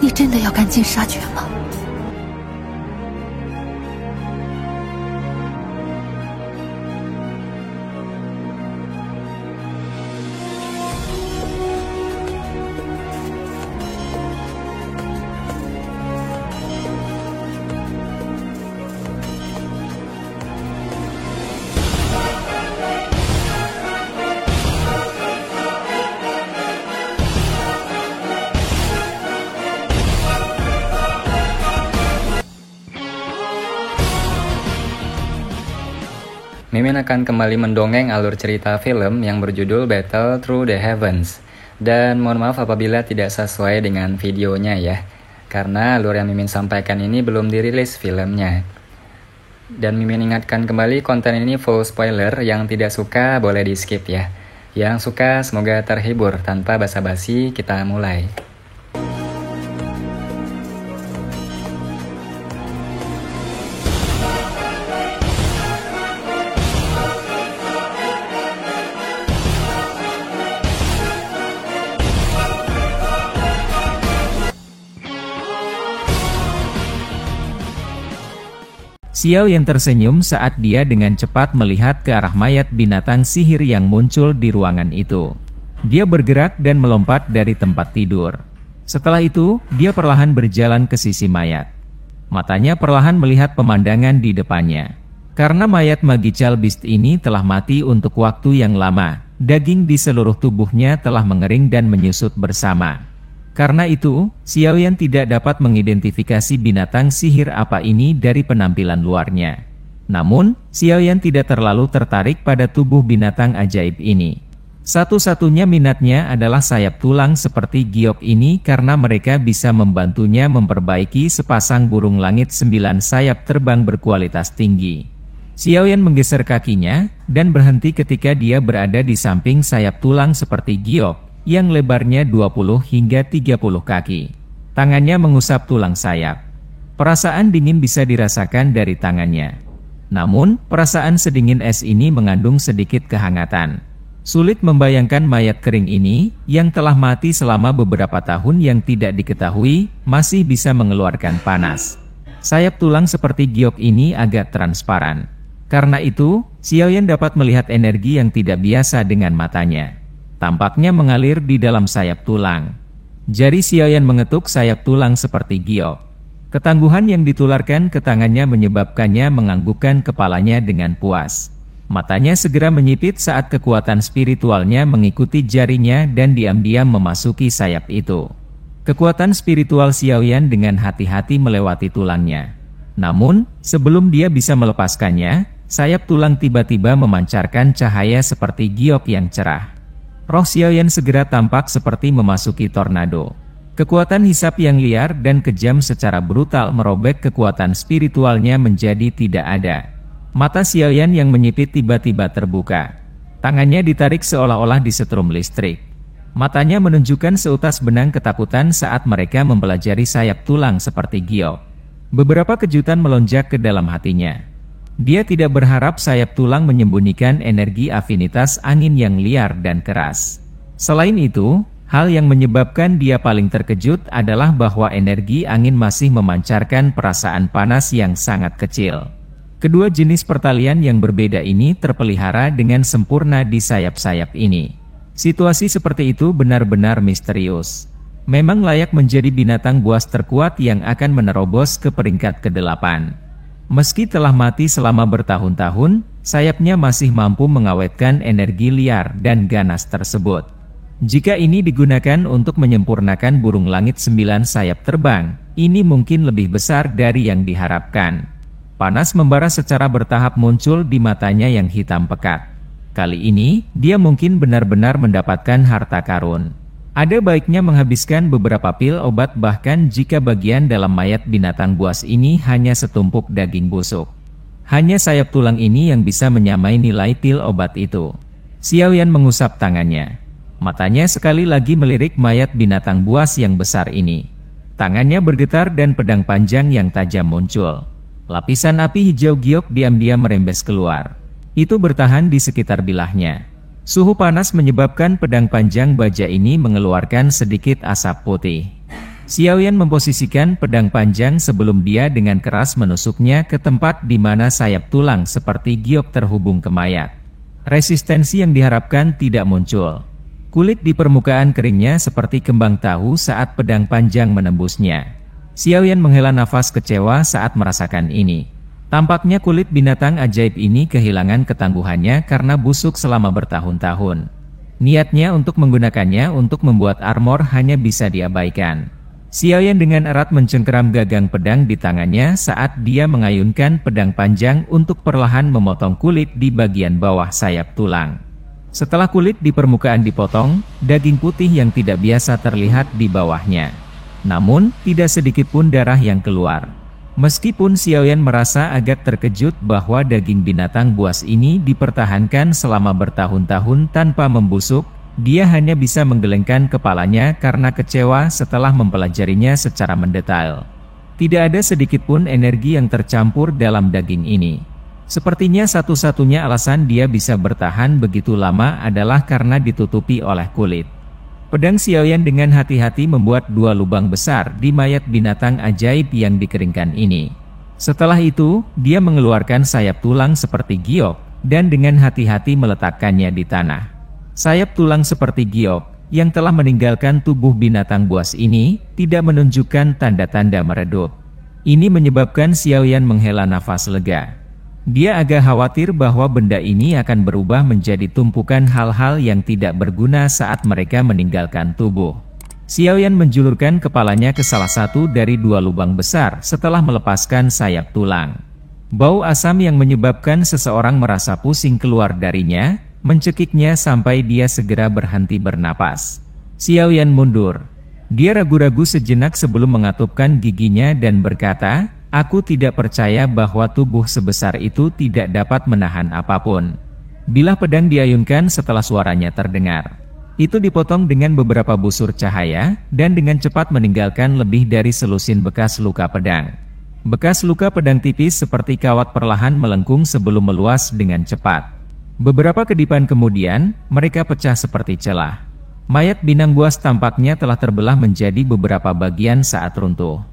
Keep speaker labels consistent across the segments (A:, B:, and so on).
A: 你真的要赶尽杀绝吗？
B: Mimin akan kembali mendongeng alur cerita film yang berjudul Battle Through the Heavens. Dan mohon maaf apabila tidak sesuai dengan videonya ya, karena alur yang Mimin sampaikan ini belum dirilis filmnya. Dan Mimin ingatkan kembali, konten ini full spoiler, yang tidak suka boleh di skip ya. Yang suka semoga terhibur. Tanpa basa-basi kita mulai.
C: Xiaoyan tersenyum saat dia dengan cepat melihat ke arah mayat binatang sihir yang muncul di ruangan itu. Dia bergerak dan melompat dari tempat tidur. Setelah itu, dia perlahan berjalan ke sisi mayat. Matanya perlahan melihat pemandangan di depannya. Karena mayat Magical Beast ini telah mati untuk waktu yang lama, daging di seluruh tubuhnya telah mengering dan menyusut bersama. Karena itu, Xiaoyan tidak dapat mengidentifikasi binatang sihir apa ini dari penampilan luarnya. Namun, Xiaoyan tidak terlalu tertarik pada tubuh binatang ajaib ini. Satu-satunya minatnya adalah sayap tulang seperti giok ini karena mereka bisa membantunya memperbaiki sepasang burung langit 9 sayap terbang berkualitas tinggi. Xiaoyan menggeser kakinya dan berhenti ketika dia berada di samping sayap tulang seperti giok yang lebarnya 20 hingga 30 kaki. Tangannya mengusap tulang sayap. Perasaan dingin bisa dirasakan dari tangannya. Namun, perasaan sedingin es ini mengandung sedikit kehangatan. Sulit membayangkan mayat kering ini, yang telah mati selama beberapa tahun yang tidak diketahui, masih bisa mengeluarkan panas. Sayap tulang seperti giok ini agak transparan. Karena itu, Xiaoyan dapat melihat energi yang tidak biasa dengan matanya. Tampaknya mengalir di dalam sayap tulang. Jari Xiaoyan mengetuk sayap tulang seperti giok. Ketangguhan yang ditularkan ke tangannya menyebabkannya menganggukkan kepalanya dengan puas. Matanya segera menyipit saat kekuatan spiritualnya mengikuti jarinya dan diam-diam memasuki sayap itu. Kekuatan spiritual Xiaoyan dengan hati-hati melewati tulangnya. Namun, sebelum dia bisa melepaskannya, sayap tulang tiba-tiba memancarkan cahaya seperti giok yang cerah. Roh Xiaoyan segera tampak seperti memasuki tornado. Kekuatan hisap yang liar dan kejam secara brutal merobek kekuatan spiritualnya menjadi tidak ada. Mata Xiaoyan yang menyipit tiba-tiba terbuka. Tangannya ditarik seolah-olah disetrum listrik. Matanya menunjukkan seutas benang ketakutan saat mereka mempelajari sayap tulang seperti giok. Beberapa kejutan melonjak ke dalam hatinya. Dia tidak berharap sayap tulang menyembunyikan energi afinitas angin yang liar dan keras. Selain itu, hal yang menyebabkan dia paling terkejut adalah bahwa energi angin masih memancarkan perasaan panas yang sangat kecil. Kedua jenis pertalian yang berbeda ini terpelihara dengan sempurna di sayap-sayap ini. Situasi seperti itu benar-benar misterius. Memang layak menjadi binatang buas terkuat yang akan menerobos ke peringkat ke-8. Meski telah mati selama bertahun-tahun, sayapnya masih mampu mengawetkan energi liar dan ganas tersebut. Jika ini digunakan untuk menyempurnakan burung langit 9 sayap terbang, ini mungkin lebih besar dari yang diharapkan. Panas membara secara bertahap muncul di matanya yang hitam pekat. Kali ini, dia mungkin benar-benar mendapatkan harta karun. Ada baiknya menghabiskan beberapa pil obat bahkan jika bagian dalam mayat binatang buas ini hanya setumpuk daging busuk. Hanya sayap tulang ini yang bisa menyamai nilai pil obat itu. Xiaoyan mengusap tangannya. Matanya sekali lagi melirik mayat binatang buas yang besar ini. Tangannya bergetar dan pedang panjang yang tajam muncul. Lapisan api hijau giok diam-diam merembes keluar. Itu bertahan di sekitar bilahnya. Suhu panas menyebabkan pedang panjang baja ini mengeluarkan sedikit asap putih. Xiaoyan memposisikan pedang panjang sebelum dia dengan keras menusuknya ke tempat di mana sayap tulang seperti giok terhubung ke mayat. Resistensi yang diharapkan tidak muncul. Kulit di permukaan keringnya seperti kembang tahu saat pedang panjang menembusnya. Xiaoyan menghela nafas kecewa saat merasakan ini. Tampaknya kulit binatang ajaib ini kehilangan ketangguhannya karena busuk selama bertahun-tahun. Niatnya untuk menggunakannya untuk membuat armor hanya bisa diabaikan. Xiaoyan dengan erat mencengkeram gagang pedang di tangannya saat dia mengayunkan pedang panjang untuk perlahan memotong kulit di bagian bawah sayap tulang. Setelah kulit di permukaan dipotong, daging putih yang tidak biasa terlihat di bawahnya. Namun, tidak sedikit pun darah yang keluar. Meskipun Xiaoyan merasa agak terkejut bahwa daging binatang buas ini dipertahankan selama bertahun-tahun tanpa membusuk, dia hanya bisa menggelengkan kepalanya karena kecewa setelah mempelajarinya secara mendetail. Tidak ada sedikit pun energi yang tercampur dalam daging ini. Sepertinya satu-satunya alasan dia bisa bertahan begitu lama adalah karena ditutupi oleh kulit. Pedang Xiaoyan dengan hati-hati membuat 2 lubang besar di mayat binatang ajaib yang dikeringkan ini. Setelah itu, dia mengeluarkan sayap tulang seperti giok, dan dengan hati-hati meletakkannya di tanah. Sayap tulang seperti giok, yang telah meninggalkan tubuh binatang buas ini, tidak menunjukkan tanda-tanda meredup. Ini menyebabkan Xiaoyan menghela nafas lega. Dia agak khawatir bahwa benda ini akan berubah menjadi tumpukan hal-hal yang tidak berguna saat mereka meninggalkan tubuh. Xiaoyan menjulurkan kepalanya ke salah satu dari 2 lubang besar setelah melepaskan sayap tulang. Bau asam yang menyebabkan seseorang merasa pusing keluar darinya, mencekiknya sampai dia segera berhenti bernapas. Xiaoyan mundur. Dia ragu-ragu sejenak sebelum mengatupkan giginya dan berkata, "Aku tidak percaya bahwa tubuh sebesar itu tidak dapat menahan apapun." Bilah pedang diayunkan setelah suaranya terdengar. Itu dipotong dengan beberapa busur cahaya, dan dengan cepat meninggalkan lebih dari selusin bekas luka pedang. Bekas luka pedang tipis seperti kawat perlahan melengkung sebelum meluas dengan cepat. Beberapa kedipan kemudian, mereka pecah seperti celah. Mayat binatang buas tampaknya telah terbelah menjadi beberapa bagian saat runtuh.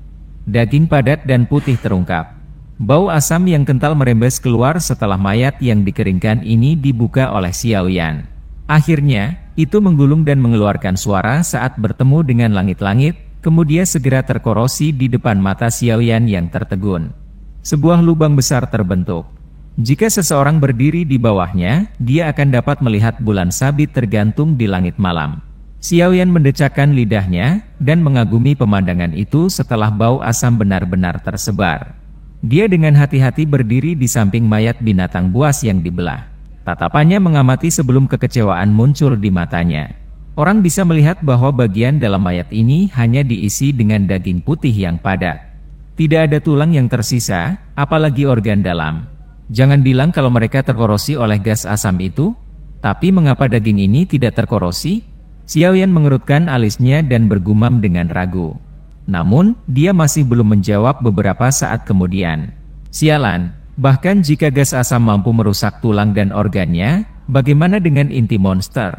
C: Daging padat dan putih terungkap. Bau asam yang kental merembes keluar setelah mayat yang dikeringkan ini dibuka oleh Xiaoyan. Akhirnya, itu menggulung dan mengeluarkan suara saat bertemu dengan langit-langit, kemudian segera terkorosi di depan mata Xiaoyan yang tertegun. Sebuah lubang besar terbentuk. Jika seseorang berdiri di bawahnya, dia akan dapat melihat bulan sabit tergantung di langit malam. Xiaoyan mendecakkan lidahnya, dan mengagumi pemandangan itu setelah bau asam benar-benar tersebar. Dia dengan hati-hati berdiri di samping mayat binatang buas yang dibelah. Tatapannya mengamati sebelum kekecewaan muncul di matanya. Orang bisa melihat bahwa bagian dalam mayat ini hanya diisi dengan daging putih yang padat. Tidak ada tulang yang tersisa, apalagi organ dalam. Jangan bilang kalau mereka terkorosi oleh gas asam itu. Tapi mengapa daging ini tidak terkorosi? Xiaoyan mengerutkan alisnya dan bergumam dengan ragu. Namun, dia masih belum menjawab beberapa saat kemudian. Sialan, bahkan jika gas asam mampu merusak tulang dan organnya, bagaimana dengan inti monster?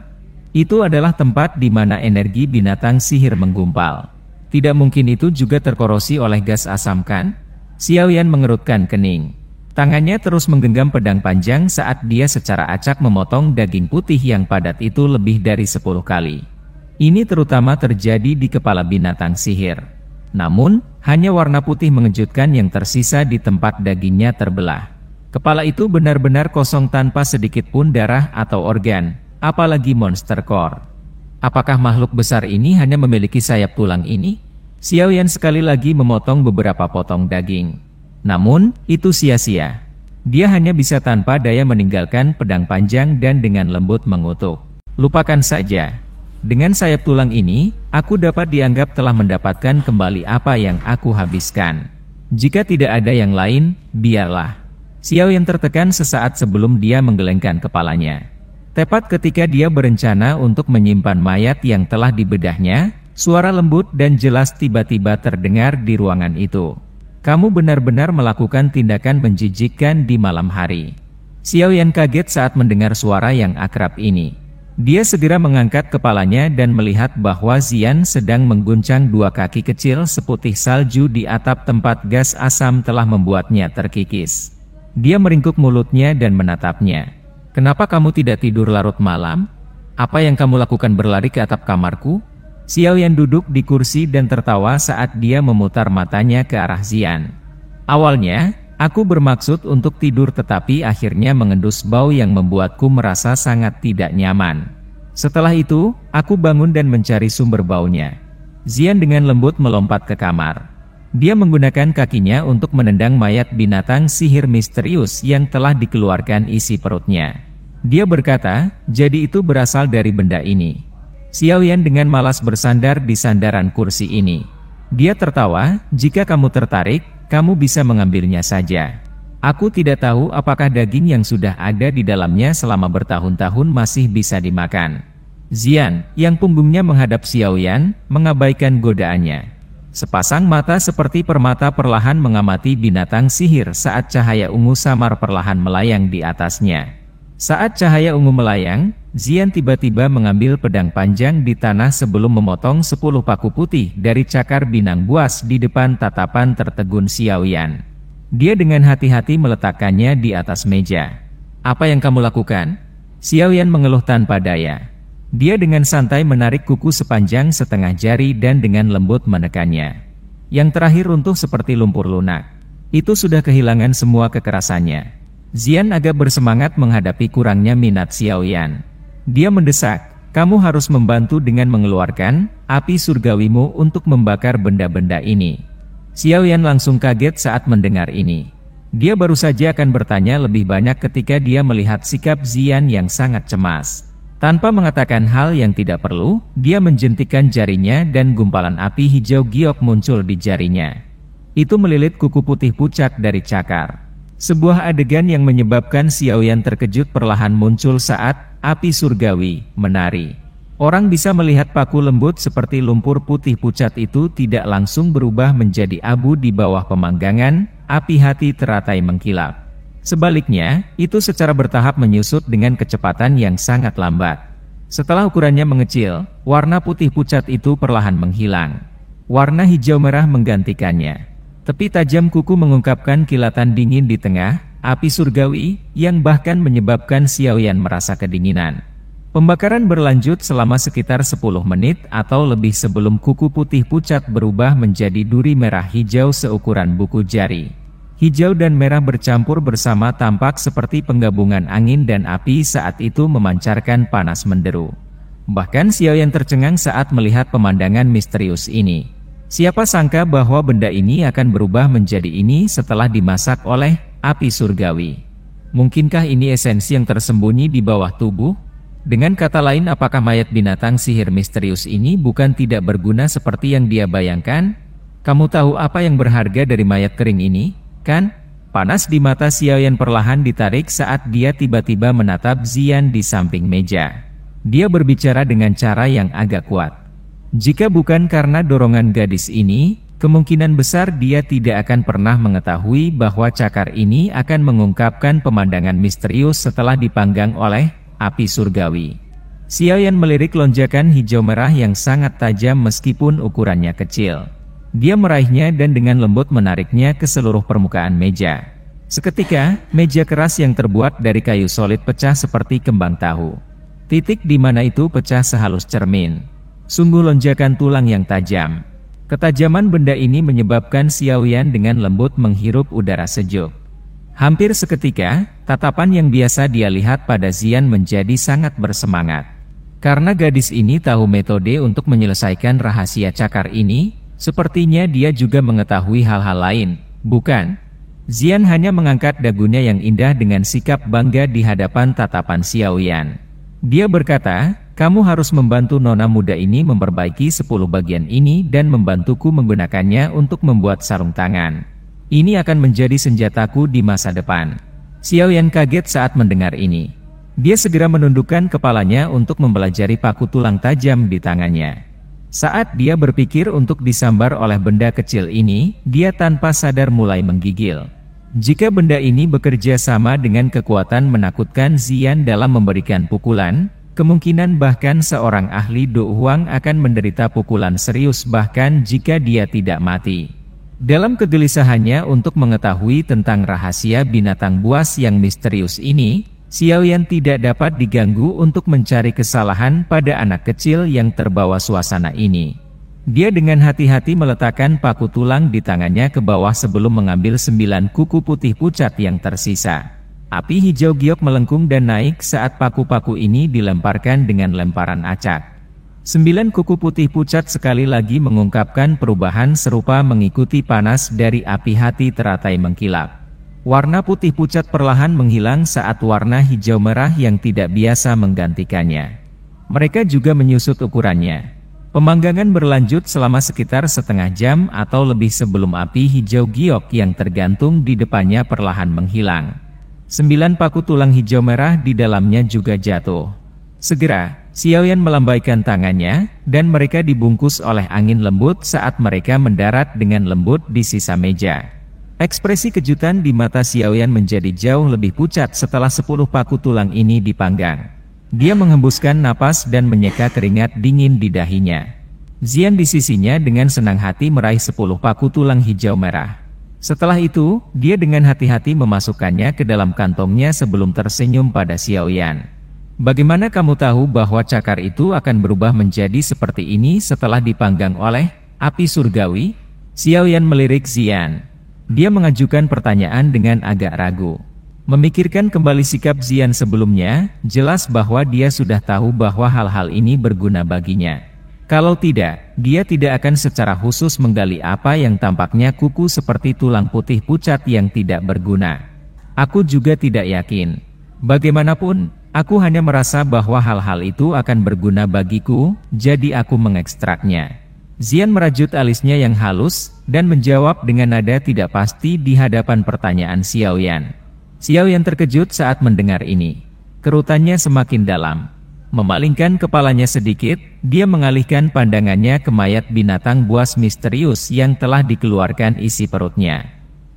C: Itu adalah tempat di mana energi binatang sihir menggumpal. Tidak mungkin itu juga terkorosi oleh gas asam kan? Xiaoyan mengerutkan kening. Tangannya terus menggenggam pedang panjang saat dia secara acak memotong daging putih yang padat itu lebih dari 10 kali. Ini terutama terjadi di kepala binatang sihir. Namun, hanya warna putih mengejutkan yang tersisa di tempat dagingnya terbelah. Kepala itu benar-benar kosong tanpa sedikit pun darah atau organ, apalagi monster core. Apakah makhluk besar ini hanya memiliki sayap tulang ini? Xiaoyan sekali lagi memotong beberapa potong daging. Namun, itu sia-sia. Dia hanya bisa tanpa daya meninggalkan pedang panjang dan dengan lembut mengutuk. Lupakan saja. Dengan sayap tulang ini, aku dapat dianggap telah mendapatkan kembali apa yang aku habiskan. Jika tidak ada yang lain, biarlah. Xiaoyan tertekan sesaat sebelum dia menggelengkan kepalanya. Tepat ketika dia berencana untuk menyimpan mayat yang telah dibedahnya, suara lembut dan jelas tiba-tiba terdengar di ruangan itu. Kamu benar-benar melakukan tindakan menjijikkan di malam hari. Xiaoyan kaget saat mendengar suara yang akrab ini. Dia segera mengangkat kepalanya dan melihat bahwa Xian sedang mengguncang dua kaki kecil seputih salju di atap tempat gas asam telah membuatnya terkikis. Dia meringkuk mulutnya dan menatapnya. "Kenapa kamu tidak tidur larut malam? Apa yang kamu lakukan berlari ke atap kamarku?" Xiaoyan duduk di kursi dan tertawa saat dia memutar matanya ke arah Xian. "Awalnya, aku bermaksud untuk tidur tetapi akhirnya mengendus bau yang membuatku merasa sangat tidak nyaman. Setelah itu, aku bangun dan mencari sumber baunya." Xian dengan lembut melompat ke kamar. Dia menggunakan kakinya untuk menendang mayat binatang sihir misterius yang telah dikeluarkan isi perutnya. Dia berkata, "Jadi itu berasal dari benda ini." Xiaoyan dengan malas bersandar di sandaran kursi ini. Dia tertawa, "Jika kamu tertarik, kamu bisa mengambilnya saja. Aku tidak tahu apakah daging yang sudah ada di dalamnya selama bertahun-tahun masih bisa dimakan." Xian, yang punggungnya menghadap Xiaoyan, mengabaikan godaannya. Sepasang mata seperti permata perlahan mengamati binatang sihir saat cahaya ungu samar perlahan melayang di atasnya. Saat cahaya ungu melayang, Xian tiba-tiba mengambil pedang panjang di tanah sebelum memotong 10 paku putih dari cakar binang buas di depan tatapan tertegun Xiaoyan. Dia dengan hati-hati meletakkannya di atas meja. "Apa yang kamu lakukan?" Xiaoyan mengeluh tanpa daya. Dia dengan santai menarik kuku sepanjang setengah jari dan dengan lembut menekannya. Yang terakhir runtuh seperti lumpur lunak. Itu sudah kehilangan semua kekerasannya. Xian agak bersemangat menghadapi kurangnya minat Xiaoyan. Dia mendesak, "Kamu harus membantu dengan mengeluarkan api surgawimu untuk membakar benda-benda ini." Xiaoyan langsung kaget saat mendengar ini. Dia baru saja akan bertanya lebih banyak ketika dia melihat sikap Xian yang sangat cemas. Tanpa mengatakan hal yang tidak perlu, dia menjentikkan jarinya dan gumpalan api hijau giok muncul di jarinya. Itu melilit kuku putih pucat dari cakar. Sebuah adegan yang menyebabkan Xiaoyan terkejut perlahan muncul saat api surgawi menari. Orang bisa melihat paku lembut seperti lumpur putih pucat itu tidak langsung berubah menjadi abu di bawah pemanggangan, api hati teratai mengkilap. Sebaliknya, itu secara bertahap menyusut dengan kecepatan yang sangat lambat. Setelah ukurannya mengecil, warna putih pucat itu perlahan menghilang. Warna hijau merah menggantikannya. Tepi tajam kuku mengungkapkan kilatan dingin di tengah api surgawi yang bahkan menyebabkan Xiaoyan merasa kedinginan. Pembakaran berlanjut selama sekitar 10 menit atau lebih sebelum kuku putih pucat berubah menjadi duri merah hijau seukuran buku jari. Hijau dan merah bercampur bersama tampak seperti penggabungan angin dan api saat itu memancarkan panas menderu. Bahkan Xiaoyan tercengang saat melihat pemandangan misterius ini. Siapa sangka bahwa benda ini akan berubah menjadi ini setelah dimasak oleh api surgawi. Mungkinkah ini esensi yang tersembunyi di bawah tubuh? Dengan kata lain, apakah mayat binatang sihir misterius ini bukan tidak berguna seperti yang dia bayangkan? Kamu tahu apa yang berharga dari mayat kering ini, kan? Panas di mata Xiaoyan perlahan ditarik saat dia tiba-tiba menatap Xian di samping meja. Dia berbicara dengan cara yang agak kuat. Jika bukan karena dorongan gadis ini, kemungkinan besar dia tidak akan pernah mengetahui bahwa cakar ini akan mengungkapkan pemandangan misterius setelah dipanggang oleh api surgawi. Xiaoyan melirik lonjakan hijau merah yang sangat tajam meskipun ukurannya kecil. Dia meraihnya dan dengan lembut menariknya ke seluruh permukaan meja. Seketika, meja keras yang terbuat dari kayu solid pecah seperti kembang tahu. Titik di mana itu pecah sehalus cermin. Sungguh lonjakan tulang yang tajam. Ketajaman benda ini menyebabkan Xiaoyan dengan lembut menghirup udara sejuk. Hampir seketika, tatapan yang biasa dia lihat pada Xian menjadi sangat bersemangat. Karena gadis ini tahu metode untuk menyelesaikan rahasia cakar ini, sepertinya dia juga mengetahui hal-hal lain, bukan? Xian hanya mengangkat dagunya yang indah dengan sikap bangga di hadapan tatapan Xiaoyan. Dia berkata, "Kamu harus membantu nona muda ini memperbaiki 10 bagian ini dan membantuku menggunakannya untuk membuat sarung tangan. Ini akan menjadi senjataku di masa depan." Xiaoyan kaget saat mendengar ini. Dia segera menundukkan kepalanya untuk mempelajari paku tulang tajam di tangannya. Saat dia berpikir untuk disambar oleh benda kecil ini, dia tanpa sadar mulai menggigil. Jika benda ini bekerja sama dengan kekuatan menakutkan Xian dalam memberikan pukulan, Kemungkinan bahkan seorang ahli Do Huang akan menderita pukulan serius bahkan jika dia tidak mati. Dalam kegelisahannya untuk mengetahui tentang rahasia binatang buas yang misterius ini, Xiaoyan tidak dapat diganggu untuk mencari kesalahan pada anak kecil yang terbawa suasana ini. Dia dengan hati-hati meletakkan paku tulang di tangannya ke bawah sebelum mengambil 9 kuku putih pucat yang tersisa. Api hijau giok melengkung dan naik saat paku-paku ini dilemparkan dengan lemparan acak. 9 kuku putih pucat sekali lagi mengungkapkan perubahan serupa mengikuti panas dari api hati teratai mengkilap. Warna putih pucat perlahan menghilang saat warna hijau merah yang tidak biasa menggantikannya. Mereka juga menyusut ukurannya. Pemanggangan berlanjut selama sekitar setengah jam atau lebih sebelum api hijau giok yang tergantung di depannya perlahan menghilang. 9 paku tulang hijau merah di dalamnya juga jatuh. Segera, Xiaoyan melambaikan tangannya, dan mereka dibungkus oleh angin lembut saat mereka mendarat dengan lembut di sisa meja. Ekspresi kejutan di mata Xiaoyan menjadi jauh lebih pucat setelah 10 paku tulang ini dipanggang. Dia menghembuskan napas dan menyeka keringat dingin di dahinya. Xian di sisinya dengan senang hati meraih 10 paku tulang hijau merah. Setelah itu, dia dengan hati-hati memasukkannya ke dalam kantongnya sebelum tersenyum pada Xiaoyan. Bagaimana kamu tahu bahwa cakar itu akan berubah menjadi seperti ini setelah dipanggang oleh api surgawi? Xiaoyan melirik Xian. Dia mengajukan pertanyaan dengan agak ragu. Memikirkan kembali sikap Xian sebelumnya, jelas bahwa dia sudah tahu bahwa hal-hal ini berguna baginya. Kalau tidak, dia tidak akan secara khusus menggali apa yang tampaknya kuku seperti tulang putih pucat yang tidak berguna. Aku juga tidak yakin. Bagaimanapun, aku hanya merasa bahwa hal-hal itu akan berguna bagiku, jadi aku mengekstraknya. Xian merajut alisnya yang halus, dan menjawab dengan nada tidak pasti di hadapan pertanyaan Xiaoyan. Xiaoyan terkejut saat mendengar ini. Kerutannya semakin dalam. Memalingkan kepalanya sedikit, dia mengalihkan pandangannya ke mayat binatang buas misterius yang telah dikeluarkan isi perutnya.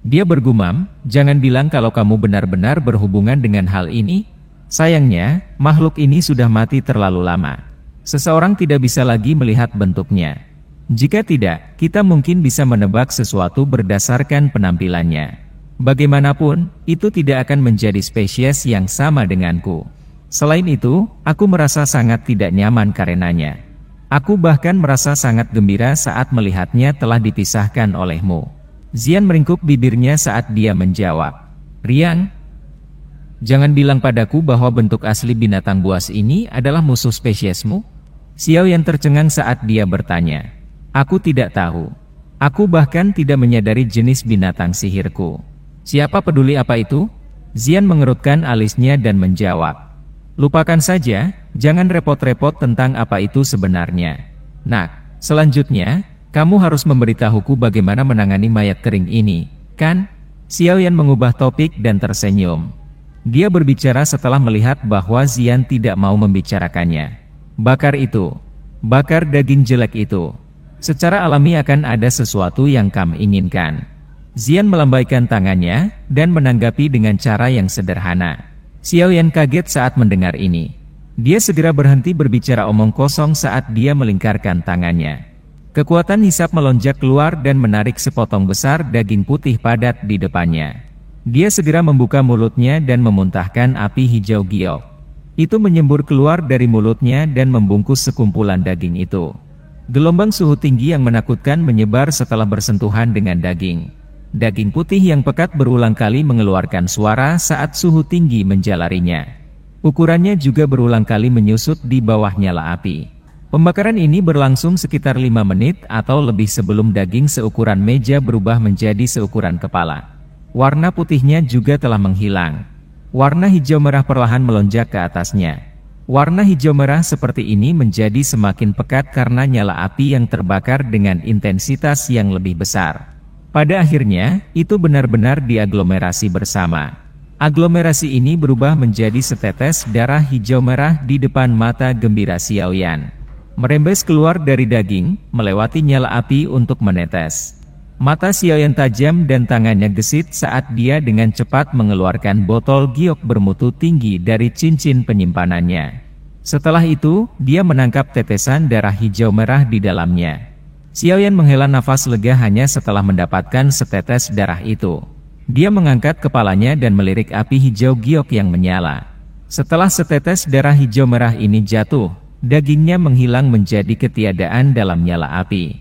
C: Dia bergumam, jangan bilang kalau kamu benar-benar berhubungan dengan hal ini. Sayangnya, makhluk ini sudah mati terlalu lama. Seseorang tidak bisa lagi melihat bentuknya. Jika tidak, kita mungkin bisa menebak sesuatu berdasarkan penampilannya. Bagaimanapun, itu tidak akan menjadi spesies yang sama denganku. Selain itu, aku merasa sangat tidak nyaman karenanya. Aku bahkan merasa sangat gembira saat melihatnya telah dipisahkan olehmu. Xian meringkuk bibirnya saat dia menjawab. Riang, jangan bilang padaku bahwa bentuk asli binatang buas ini adalah musuh spesiesmu. Xiaoyan tercengang saat dia bertanya. Aku tidak tahu. Aku bahkan tidak menyadari jenis binatang sihirku. Siapa peduli apa itu? Xian mengerutkan alisnya dan menjawab. Lupakan saja, jangan repot-repot tentang apa itu sebenarnya. Nak, selanjutnya, kamu harus memberitahuku bagaimana menangani mayat kering ini, kan? Xiaoyan mengubah topik dan tersenyum. Dia berbicara setelah melihat bahwa Xian tidak mau membicarakannya. Bakar itu. Bakar daging jelek itu. Secara alami akan ada sesuatu yang kamu inginkan. Xian melambaikan tangannya, dan menanggapi dengan cara yang sederhana. Xiaoyan kaget saat mendengar ini. Dia segera berhenti berbicara omong kosong saat dia melingkarkan tangannya. Kekuatan hisap melonjak keluar dan menarik sepotong besar daging putih padat di depannya. Dia segera membuka mulutnya dan memuntahkan api hijau giok. Itu menyembur keluar dari mulutnya dan membungkus sekumpulan daging itu. Gelombang suhu tinggi yang menakutkan menyebar setelah bersentuhan dengan daging. Daging putih yang pekat berulang kali mengeluarkan suara saat suhu tinggi menjalarinya. Ukurannya juga berulang kali menyusut di bawah nyala api. Pembakaran ini berlangsung sekitar 5 menit atau lebih sebelum daging seukuran meja berubah menjadi seukuran kepala. Warna putihnya juga telah menghilang. Warna hijau merah perlahan melonjak ke atasnya. Warna hijau merah seperti ini menjadi semakin pekat karena nyala api yang terbakar dengan intensitas yang lebih besar. Pada akhirnya, itu benar-benar diaglomerasi bersama. Aglomerasi ini berubah menjadi setetes darah hijau merah di depan mata gembira Xiaoyan. Merembes keluar dari daging, melewati nyala api untuk menetes. Mata Xiaoyan tajam dan tangannya gesit saat dia dengan cepat mengeluarkan botol giok bermutu tinggi dari cincin penyimpanannya. Setelah itu, dia menangkap tetesan darah hijau merah di dalamnya. Xiaoyan menghela nafas lega hanya setelah mendapatkan setetes darah itu. Dia mengangkat kepalanya dan melirik api hijau giok yang menyala. Setelah setetes darah hijau merah ini jatuh, dagingnya menghilang menjadi ketiadaan dalam nyala api.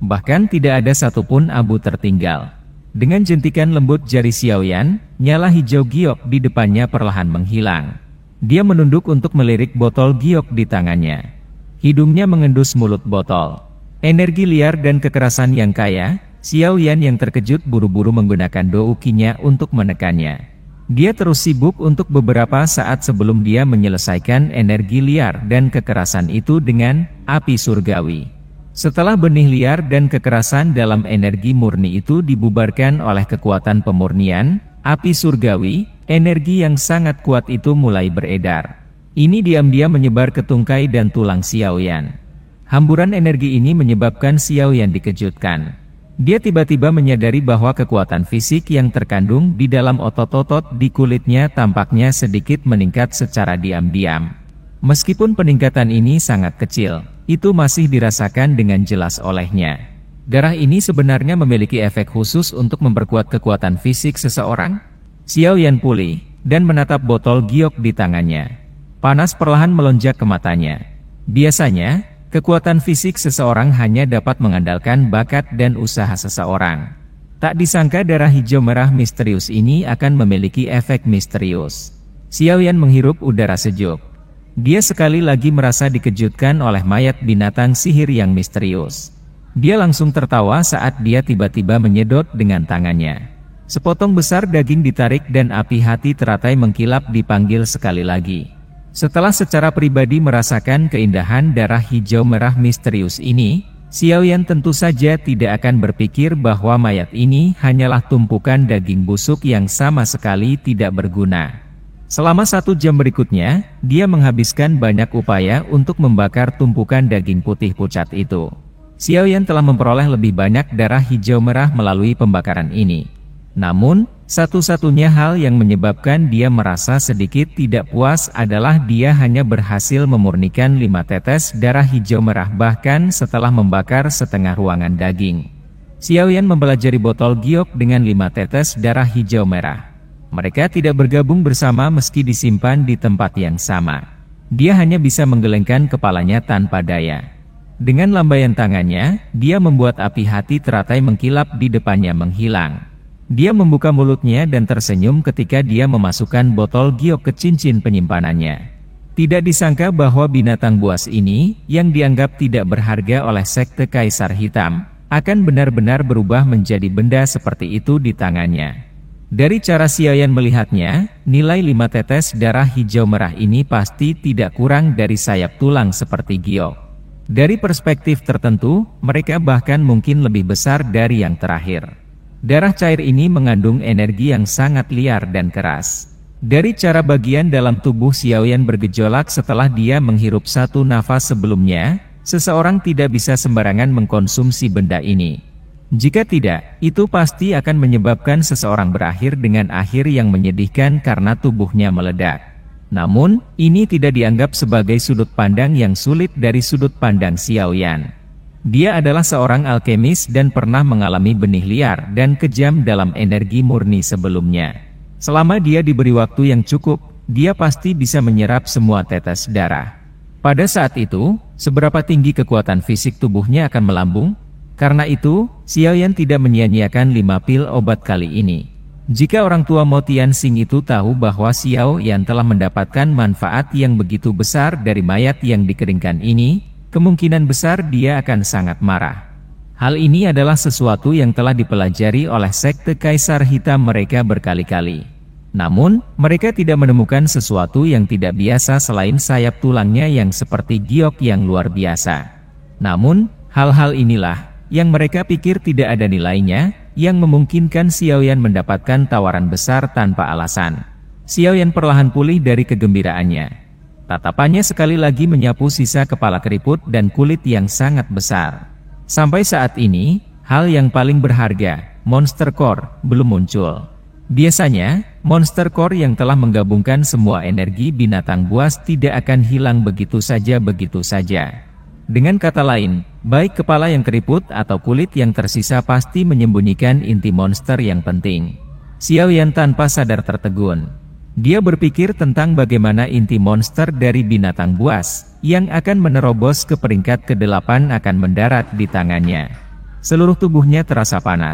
C: Bahkan tidak ada satupun abu tertinggal. Dengan jentikan lembut jari Xiaoyan, nyala hijau giok di depannya perlahan menghilang. Dia menunduk untuk melirik botol giok di tangannya. Hidungnya mengendus mulut botol. Energi liar dan kekerasan yang kaya, Xiaoyan yang terkejut buru-buru menggunakan doukinya untuk menekannya. Dia terus sibuk untuk beberapa saat sebelum dia menyelesaikan energi liar dan kekerasan itu dengan api surgawi. Setelah benih liar dan kekerasan dalam energi murni itu dibubarkan oleh kekuatan pemurnian, api surgawi, energi yang sangat kuat itu mulai beredar. Ini diam-diam menyebar ke tungkai dan tulang Xiaoyan. Hamburan energi ini menyebabkan Xiaoyan dikejutkan. Dia tiba-tiba menyadari bahwa kekuatan fisik yang terkandung di dalam otot-otot di kulitnya tampaknya sedikit meningkat secara diam-diam. Meskipun peningkatan ini sangat kecil, itu masih dirasakan dengan jelas olehnya. Darah ini sebenarnya memiliki efek khusus untuk memperkuat kekuatan fisik seseorang. Xiaoyan pulih dan menatap botol giok di tangannya. Panas perlahan melonjak ke matanya. Biasanya, kekuatan fisik seseorang hanya dapat mengandalkan bakat dan usaha seseorang. Tak disangka darah hijau merah misterius ini akan memiliki efek misterius. Xiaoyan menghirup udara sejuk. Dia sekali lagi merasa dikejutkan oleh mayat binatang sihir yang misterius. Dia langsung tertawa saat dia tiba-tiba menyedot dengan tangannya. Sepotong besar daging ditarik dan api hati teratai mengkilap dipanggil sekali lagi. Setelah secara pribadi merasakan keindahan darah hijau merah misterius ini, Xiaoyan tentu saja tidak akan berpikir bahwa mayat ini hanyalah tumpukan daging busuk yang sama sekali tidak berguna. Selama 1 jam berikutnya, dia menghabiskan banyak upaya untuk membakar tumpukan daging putih pucat itu. Xiaoyan telah memperoleh lebih banyak darah hijau merah melalui pembakaran ini. Namun, satu-satunya hal yang menyebabkan dia merasa sedikit tidak puas adalah dia hanya berhasil memurnikan 5 tetes darah hijau merah bahkan setelah membakar setengah ruangan daging. Xiaoyan mempelajari botol giok dengan 5 tetes darah hijau merah. Mereka tidak bergabung bersama meski disimpan di tempat yang sama. Dia hanya bisa menggelengkan kepalanya tanpa daya. Dengan lambaian tangannya, dia membuat api hati teratai mengkilap di depannya menghilang. Dia membuka mulutnya dan tersenyum ketika dia memasukkan botol giok ke cincin penyimpanannya. Tidak disangka bahwa binatang buas ini, yang dianggap tidak berharga oleh sekte Kaisar Hitam, akan benar-benar berubah menjadi benda seperti itu di tangannya. Dari cara Xiaoyan melihatnya, nilai 5 tetes darah hijau merah ini pasti tidak kurang dari sayap tulang seperti giok. Dari perspektif tertentu, mereka bahkan mungkin lebih besar dari yang terakhir. Darah cair ini mengandung energi yang sangat liar dan keras. Dari cara bagian dalam tubuh Xiaoyan bergejolak setelah dia menghirup 1 nafas sebelumnya, seseorang tidak bisa sembarangan mengkonsumsi benda ini. Jika tidak, itu pasti akan menyebabkan seseorang berakhir dengan akhir yang menyedihkan karena tubuhnya meledak. Namun, ini tidak dianggap sebagai sudut pandang yang sulit dari sudut pandang Xiaoyan. Dia adalah seorang alkemis dan pernah mengalami benih liar dan kejam dalam energi murni sebelumnya. Selama dia diberi waktu yang cukup, dia pasti bisa menyerap semua tetes darah. Pada saat itu, seberapa tinggi kekuatan fisik tubuhnya akan melambung? Karena itu, Xiaoyan tidak menyia-nyiakan 5 pil obat kali ini. Jika orang tua Mo Tianxing itu tahu bahwa Xiaoyan telah mendapatkan manfaat yang begitu besar dari mayat yang dikeringkan ini, kemungkinan besar dia akan sangat marah. Hal ini adalah sesuatu yang telah dipelajari oleh sekte Kaisar Hitam mereka berkali-kali. Namun, mereka tidak menemukan sesuatu yang tidak biasa selain sayap tulangnya yang seperti giok yang luar biasa. Namun, hal-hal inilah yang mereka pikir tidak ada nilainya, yang memungkinkan Xiaoyan mendapatkan tawaran besar tanpa alasan. Xiaoyan perlahan pulih dari kegembiraannya. Tatapannya sekali lagi menyapu sisa kepala keriput dan kulit yang sangat besar. Sampai saat ini, hal yang paling berharga, Monster Core, belum muncul. Biasanya, monster core yang telah menggabungkan semua energi binatang buas tidak akan hilang begitu saja. Dengan kata lain, baik kepala yang keriput atau kulit yang tersisa pasti menyembunyikan inti monster yang penting. Xiao Yan tanpa sadar tertegun. Dia berpikir tentang bagaimana inti monster dari binatang buas, yang akan menerobos ke peringkat ke-8 akan mendarat di tangannya. Seluruh tubuhnya terasa panas.